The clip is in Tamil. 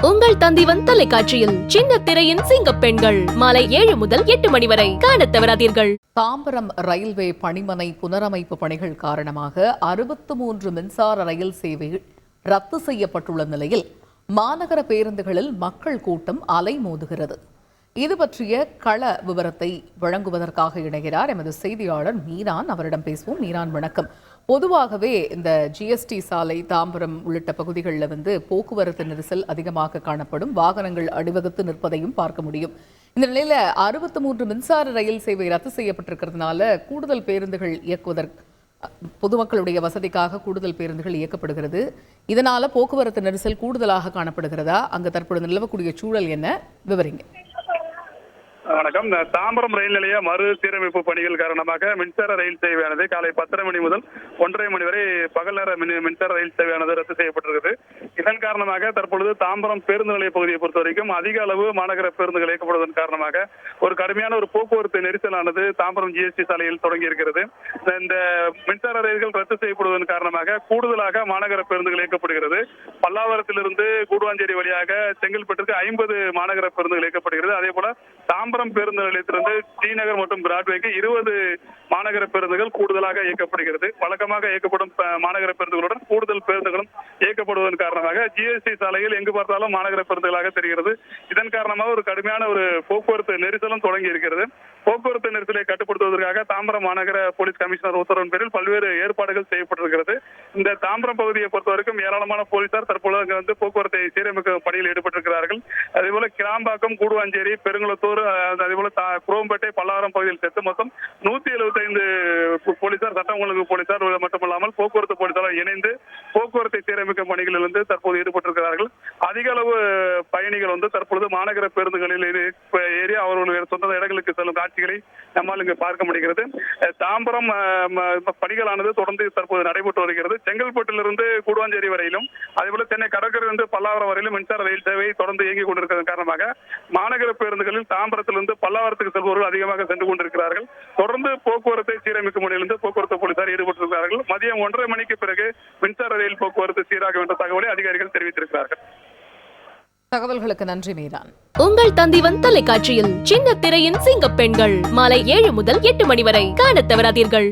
உங்கள் தந்திவன் தொலைக்காட்சியில் சின்ன திரையின் சிங்க பெண்கள் மாலை 7 முதல் 8 மணி வரை காணத் தவறாதீர்கள். தாம்பரம் ரயில்வே பணிமனை புனரமைப்பு பணிகள் காரணமாக 63 மின்சார ரயில் சேவை ரத்து செய்யப்பட்டுள்ள நிலையில் மாநகர பேருந்துகளில் மக்கள் கூட்டம் அலைமோதுகிறது. இது பற்றிய கள விவரத்தை வழங்குவதற்காக இணைகிறார் எமது செய்தியாளர் மீரான். அவரிடம் பேசுவோம். மீரான், வணக்கம். பொதுவாகவே இந்த ஜிஎஸ்டி சாலை, தாம்பரம் உள்ளிட்ட பகுதிகளில் போக்குவரத்து நெரிசல் அதிகமாக காணப்படும். வாகனங்கள் அணிவகுத்து நிற்பதையும் பார்க்க முடியும். இந்த நிலையில 63 மின்சார ரயில் சேவை ரத்து செய்யப்பட்டிருக்கிறதுனால கூடுதல் பேருந்துகள் இயக்குவதற்கு பொதுமக்களுடைய வசதிக்காக கூடுதல் பேருந்துகள் இயக்கப்படுகிறது. இதனால போக்குவரத்து நெரிசல் கூடுதலாக காணப்படுகிறதா? அங்கு தற்பொழுது நிலவக்கூடிய சூழல் என்ன? விவரிங்க. வணக்கம். தாம்பரம் ரயில் நிலைய மறு சீரமைப்பு பணிகள் காரணமாக மின்சார ரயில் சேவையானது காலை 10:30 மணி முதல் 1:30 மணி வரை பகல் நேர மின்சார ரயில் சேவையானது ரத்து செய்யப்பட்டிருக்கிறது. இதன் காரணமாக தற்பொழுது தாம்பரம் பேருந்து நிலைய பகுதியை பொறுத்த வரைக்கும் அதிக அளவு மாநகர பேருந்துகள் இயக்கப்படுவதன் காரணமாக ஒரு கடுமையான ஒரு போக்குவரத்து நெரிசலானது தாம்பரம் ஜிஎஸ்டி சாலையில் தொடங்கி இருக்கிறது. இந்த மின்சார ரயில்கள் ரத்து செய்யப்படுவதன் காரணமாக கூடுதலாக மாநகர பேருந்துகள் இயக்கப்படுகிறது. பல்லாவரத்திலிருந்து கூடுவாஞ்சேரி வழியாக செங்கல்பட்டுக்கு 50 மாநகர பேருந்துகள் இயக்கப்படுகிறது. அதே போல தாம்பரம் பேருந்து நிலையத்திலிருந்து ஸ்ரீநகர் மற்றும் பிராட்வேக்கு 20 மாநகர பேருந்துகள் கூடுதலாக இயக்கப்படுகிறது. வழக்கமாக இயக்கப்படும் மாநகர பேருந்துகளுடன் கூடுதல் பேருந்துகளும் இயக்கப்படுவதன் காரணமாக ஜிஎஸ்டி சாலையில் எங்கு பார்த்தாலும் மாநகர பேருந்துகளாக தெரிகிறது. இதன் காரணமாக ஒரு கடுமையான ஒரு போக்குவரத்து நெரிசலும் தொடங்கி இருக்கிறது. போக்குவரத்து நெரிசலை கட்டுப்படுத்துவதற்காக தாம்பரம் மாநகர போலீஸ் கமிஷனர் உத்தரவின் பேரில் பல்வேறு ஏற்பாடுகள் செய்யப்பட்டிருக்கிறது. இந்த தாம்பரம் பகுதியை பொறுத்தவரைக்கும் ஏராளமான போலீசார் தற்பொழுது போக்குவரத்தை சீரமைக்கும் பணியில் ஈடுபட்டிருக்கிறார்கள். அதேபோல கிராம்பாக்கம், கூடுவாஞ்சேரி, பெருங்குளத்தூர், அதேபோல குரோம்பேட்டை, பல்லாவரம் பகுதியில் சேர்த்து மொத்தம் 175 போலீசார், சட்டம் ஒழுங்கு போலீசார் மட்டுமல்லாமல் போக்குவரத்து போலீசார் இணைந்து போக்குவரத்தை சீரமைக்கும் பணிகளில் தற்போது ஈடுபட்டிருக்கிறார்கள். அதிக அளவு பயணிகள் தற்பொழுது மாநகர பேருந்துகளில் ஏறி அவர்களுடைய சொந்த இடங்களுக்கு செல்லும் காட்சிகளை நம்மால் இங்கு பார்க்க முடிகிறது. தாம்பரம் பணிகளானது தொடர்ந்து தற்போது நடைபெற்று வருகிறது. செங்கல்பட்டிலிருந்து கூடுவாஞ்சேரி வரையிலும் அதேபோல சென்னை கடற்கரையிலிருந்து பல்லாவரம் வரையிலும் மின்சார ரயில் சேவை தொடர்ந்து இயங்கிக் கொண்டிருப்பதன் காரணமாக மாநகர பேருந்துகளில் தாம்பரத்திலிருந்து பல்லாவரத்துக்கு செல்பவர்கள் அதிகமாக சென்று கொண்டிருக்கிறார்கள். தொடர்ந்து போக்குவரத்தை சீரமைக்கும் முறையிலிருந்து போக்குவரத்து போலீசார் ஈடுபட்டிருக்கிறார்கள். மதியம் 1:30 மணிக்கு பிறகு மின்சார ரயில் போக்குவரத்து சீராகும் என்ற தகவலை அதிகாரிகள் தெரிவித்திருக்கிறார்கள். தகவல்களுக்கு நன்றி மீரான். உங்கள் தந்திவன் தொலைக்காட்சியில் சின்ன திரையின் சிங்க பெண்கள் மாலை 7 முதல் 8 மணி வரை காணத் தவறாதீர்கள்.